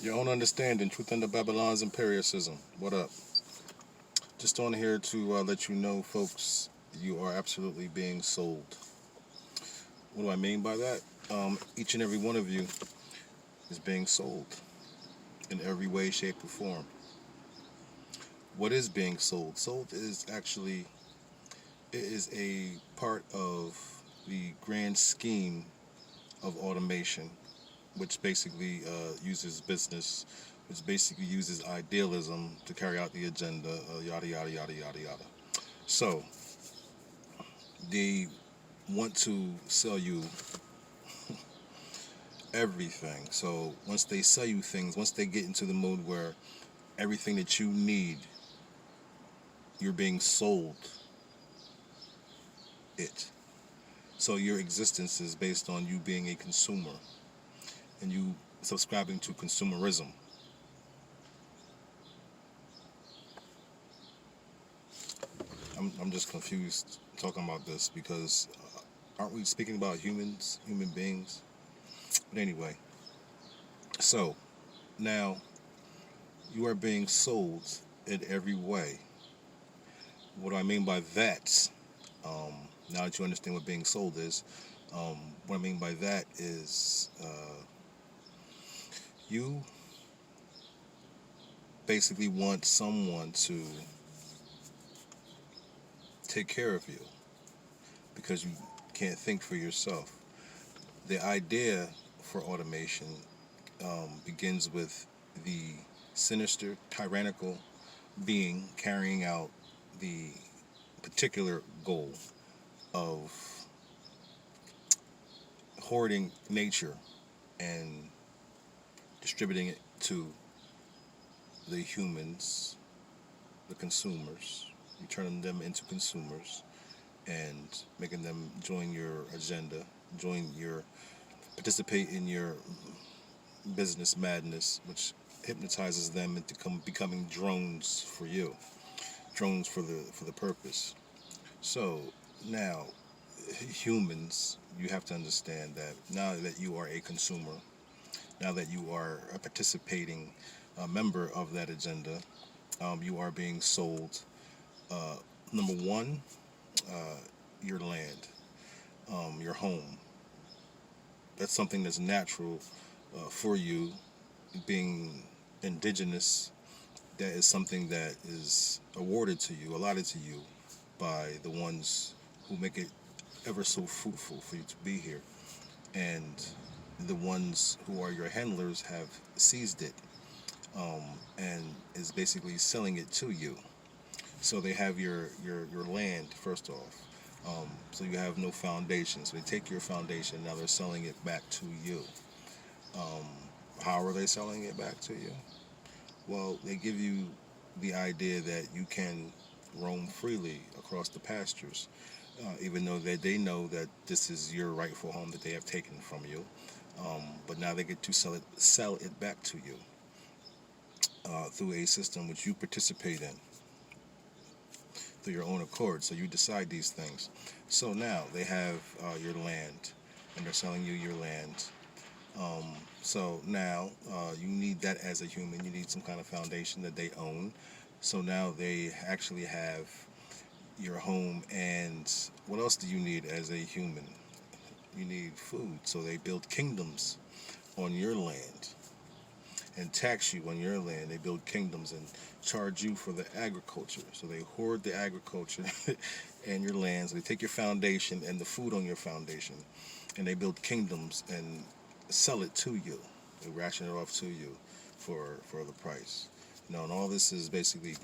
Your own understanding, truth under Babylon's empiricism. What up? Just on here to let you know, folks, you are absolutely being sold. What do I mean by that? Each and every one of you is being sold in every way, shape, or form. What is being sold? Sold is actually it is a part of the grand scheme of automation, which basically uses business, which basically uses idealism to carry out the agenda, yada yada yada yada yada. So they want to sell you everything. So once they sell you things, once they get into the mode where everything that you need, you're being sold it. So your existence is based on you being a consumer and you subscribing to consumerism. I'm just confused talking about this because aren't we speaking about humans, human beings? But anyway, so now you are being sold in every way. What do I mean by that? Um, Now that you understand what being sold is, what I mean by that is you basically want someone to take care of you because you can't think for yourself. The idea for automation begins with the sinister, tyrannical being carrying out the particular goal of hoarding nature and distributing it to the humans, the consumers. You turn them into consumers and making them join your agenda, join your participate in your business madness, which hypnotizes them into becoming drones for you, drones for the purpose. So now, humans, you have to understand that now that you are a consumer, now that you are a participating member of that agenda, you are being sold. Uh, Number one, uh, your land, your home. That's something that's natural for you, being indigenous. That is something that is awarded to you, allotted to you by the ones who make it ever so fruitful for you to be here. And the ones who are your handlers have seized it um, and is basically selling it to you. So they have your land first off. So you have no foundation. So they take your foundation. Now they're selling it back to you. Um, how are they selling it back to you? Well, they give you the idea that you can roam freely across the pastures, even though they know that this is your rightful home that they have taken from you. But now they get to sell it back to you through a system which you participate in through your own accord. So you decide these things. So now they have your land, and they're selling you your land. So now you need that as a human. You need some kind of foundation that they own. So now they actually have your home, and what else do you need as a human? You need food. So they build kingdoms on your land and tax you on your land. They build kingdoms and charge you for the agriculture. So they hoard the agriculture and your lands. They take your foundation and the food on your foundation, and they build kingdoms and sell it to you. They ration it off to you for the price. And all this is basically,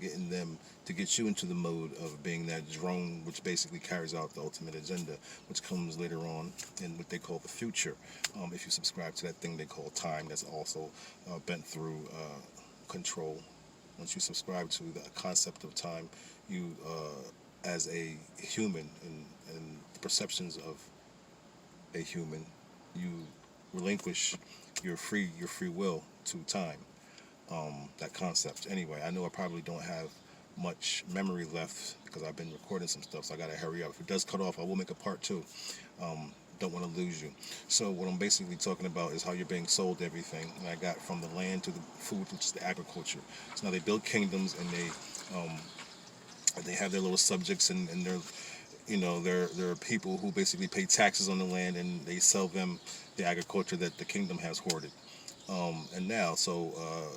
getting them to get you into the mode of being that drone, which basically carries out the ultimate agenda, which comes later on in what they call the future. If you subscribe to that thing they call time, that's also bent through control. Once you subscribe to the concept of time, you, as a human and the perceptions of a human, you relinquish your free will to time. That concept. Anyway, I know I probably don't have much memory left because I've been recording some stuff, so I gotta hurry up. If it does cut off, I will make a part two. don't want to lose you. So what I'm basically talking about is how you're being sold everything. And I got from the land to the food, which is the agriculture. So now they build kingdoms, and they have their little subjects, and they're, there are people who basically pay taxes on the land, and they sell them the agriculture that the kingdom has hoarded. And now, so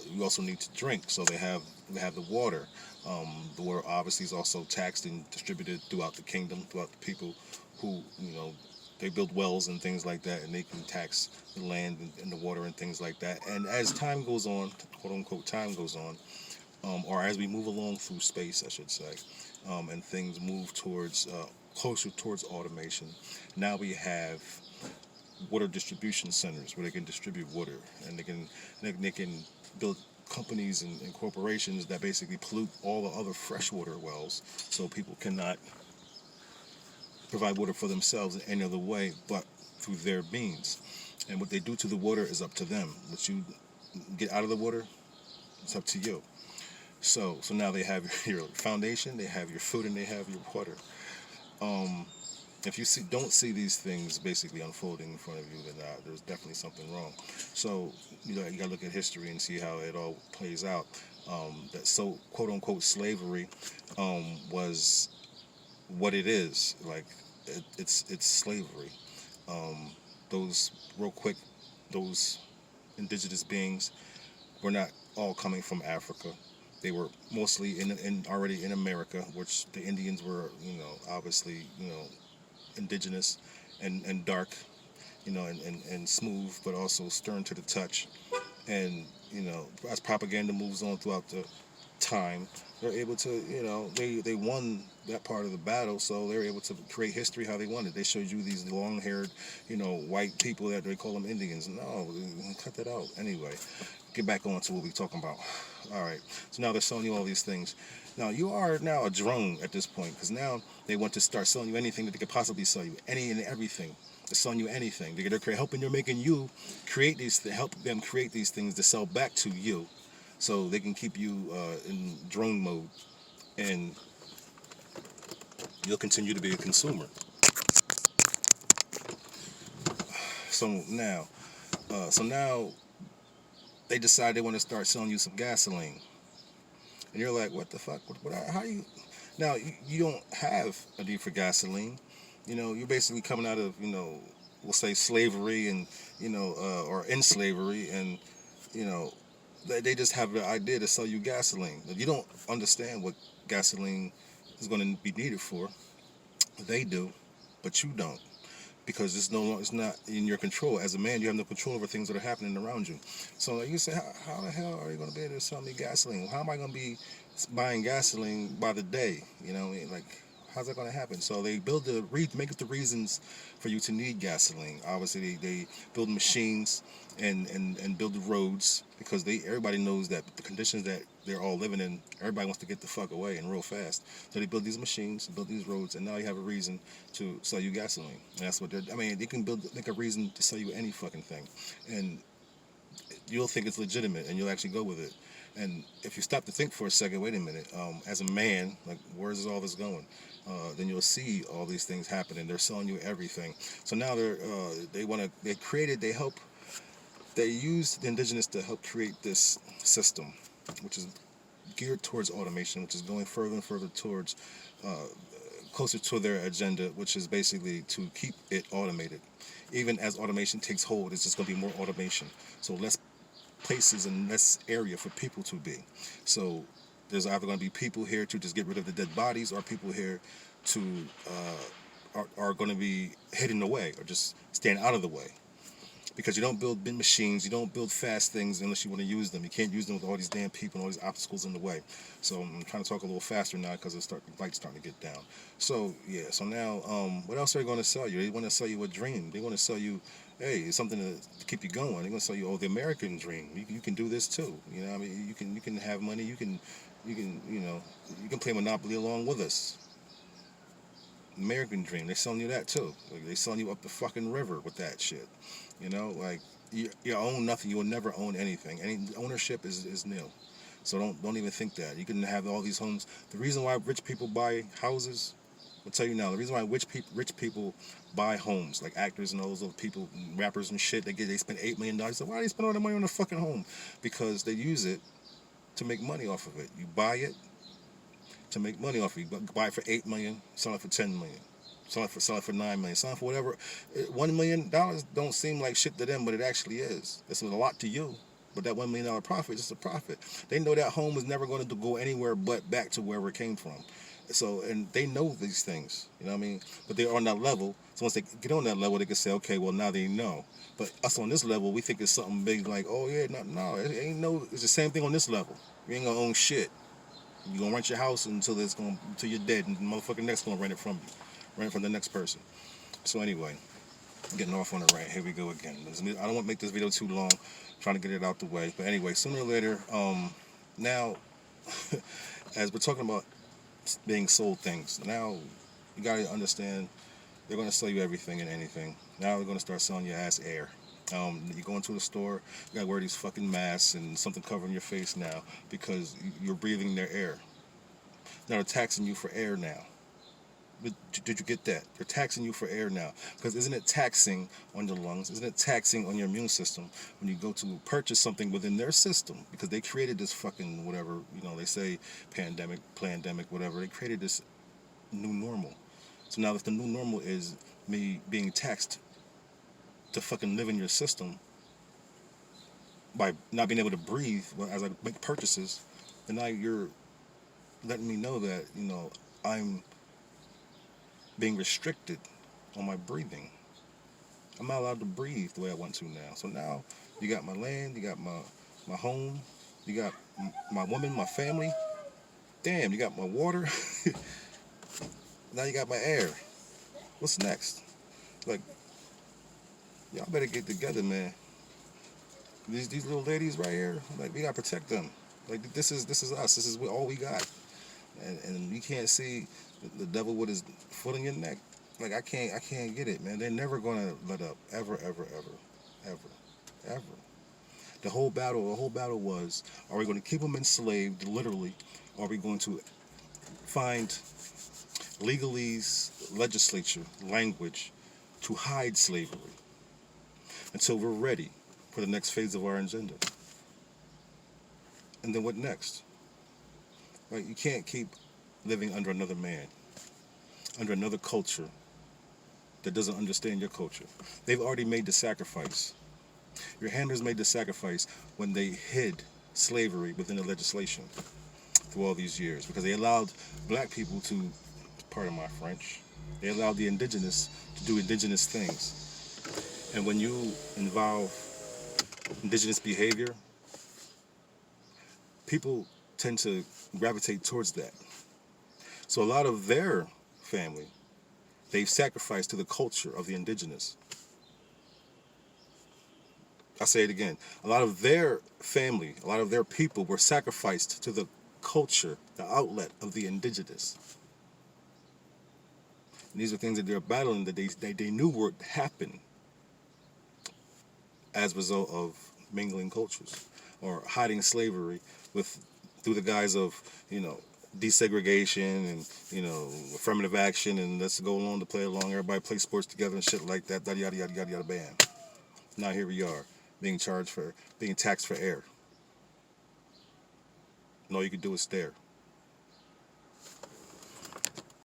you also need to drink. So they have the water. The water obviously is also taxed and distributed throughout the kingdom, throughout the people who, they build wells and things like that, and they can tax the land and the water and things like that. And as time goes on, quote unquote, time goes on, or as we move along through space, I should say, and things move towards closer towards automation. Now we have water distribution centers where they can distribute water, and they can build companies and corporations that basically pollute all the other freshwater wells, so people cannot provide water for themselves in any other way but through their means. And what they do to the water is up to them. What you get out of the water, it's up to you. So now they have your foundation, they have your food, and they have your water. If you don't see these things basically unfolding in front of you, then there's definitely something wrong. So you gotta look at history and see how it all plays out. That so quote unquote slavery was what it is. Like it's slavery. Those real quick, those indigenous beings were not all coming from Africa. They were mostly already in America, which the Indians were, obviously, indigenous and dark, and smooth, but also stern to the touch. And, as propaganda moves on throughout the time, they're able to, they won that part of the battle, so they're able to create history how they wanted. They showed you these long-haired, white people that they call them Indians. No, cut that out. Anyway, get back on to what we're talking about. All right, so now they're selling you all these things. Now you are now a drone at this point, because now they want to start selling you anything that they could possibly sell you, any and everything. They're selling you anything. They're helping. They're making you create help them create these things to sell back to you, so they can keep you in drone mode, and you'll continue to be a consumer. So now they decide they want to start selling you some gasoline, and you're like, what the fuck? How do you? Now you don't have a need for gasoline. You're basically coming out of we'll say slavery, and or in slavery, and they just have the idea to sell you gasoline. You don't understand what gasoline is going to be needed for. They do, but you don't, because it's not in your control. As a man, you have no control over things that are happening around you. So you say, how the hell are you going to be able to sell me gasoline? How am I going to be buying gasoline by the day? Like, how's that going to happen? So they make up the reasons for you to need gasoline. Obviously, they build machines and build the roads, because everybody knows that the conditions that they're all living in, everybody wants to get the fuck away and real fast. So they build these machines, build these roads, and now you have a reason to sell you gasoline. And that's what they can make a reason to sell you any fucking thing, and you'll think it's legitimate, and you'll actually go with it. And if you stop to think for a second, wait a minute, as a man, like, where's all this going? Then you'll see all these things happening. They're selling you everything. So now they use the indigenous to help create this system, which is geared towards automation, which is going further and further towards closer to their agenda, which is basically to keep it automated. Even as automation takes hold, it's just going to be more automation. So less places and less area for people to be. So there's either going to be people here to just get rid of the dead bodies, or people here to are going to be hidden away, or just stand out of the way. Because you don't build big machines, you don't build fast things unless you want to use them. You can't use them with all these damn people and all these obstacles in the way. So I'm trying to talk a little faster now because the light's starting to get down. So yeah, so now what else are they going to sell you? They want to sell you a dream. They want to sell you, hey, it's something to keep you going. They're going to sell you, the American dream. You can do this too. I mean, you can have money. You can play Monopoly along with us. American dream. They're selling you that too. Like, they selling you up the fucking river with that shit. Like, you own nothing. You will never own anything. Any ownership is nil. So don't even think that. You can have all these homes. The reason why rich people buy houses I'll tell you now, the reason why rich people buy homes, like actors and all those other people, rappers and shit, they spend $8 million. So why do they spend all that money on a fucking home? Because they use it to make money off of it. You buy it to make money off of it. You buy it for $8 million, sell it for $10 million. Sell it for $9 million. Sell it for whatever. $1 million don't seem like shit to them, but it actually is. It's a lot to you. But that $1 million profit is just a profit. They know that home is never going to go anywhere but back to wherever it came from. So, and they know these things, you know what I mean? But they're on that level. So once they get on that level, they can say, okay, well, now they know. But us on this level, we think it's something big like, oh, yeah, no, it ain't no, it's the same thing on this level. You ain't going to own shit. You're going to rent your house until you're dead, and the motherfucker next going to rent it from you. Rent it from the next person. So anyway, getting off on a rant. Here we go again. I don't want to make this video too long. I'm trying to get it out the way. But anyway, sooner or later, now, as we're talking about being sold things, now you got to understand they're going to sell you everything and anything. Now they're going to start selling your ass air. You go into the store, you got to wear these fucking masks and something covering your face now because you're breathing their air. Now they're taxing you for air now. Did you get that? They're taxing you for air now. Because isn't it taxing on your lungs? Isn't it taxing on your immune system when you go to purchase something within their system? Because they created this fucking whatever, they say pandemic, whatever. They created this new normal. So now if the new normal is me being taxed to fucking live in your system by not being able to breathe as I make purchases, then now you're letting me know that, I'm being restricted on my breathing. I'm not allowed to breathe the way I want to now. So now you got my land, you got my home, you got my woman, my family. Damn, you got my water. Now you got my air. What's next? Like, y'all better get together, man. These little ladies right here, like, we gotta protect them. Like, this is us. This is all we got. And you can't see the devil with his foot in your neck. Like, I can't get it, man. They're never gonna let up, ever. The whole battle was: are we going to keep them enslaved, literally? Or are we going to find legalese, legislature, language to hide slavery until we're ready for the next phase of our agenda? And then what next? Right? You can't keep living under another man, under another culture that doesn't understand your culture. They've already made the sacrifice. Your handlers made the sacrifice when they hid slavery within the legislation through all these years because they allowed black people to, pardon my French, they allowed the indigenous to do indigenous things. And when you involve indigenous behavior, people tend to gravitate towards that. So a lot of their family, they've sacrificed to the culture of the indigenous. I'll say it again. A lot of their family, a lot of their people were sacrificed to the culture, the outlet of the indigenous. And these are things that they're battling that they knew would happen as a result of mingling cultures or hiding slavery through the guise of, desegregation and, affirmative action and let's go along to play along, everybody play sports together and shit like that, yada, yada, yada, yada, bam. Now here we are, being taxed for air. And all you can do is stare.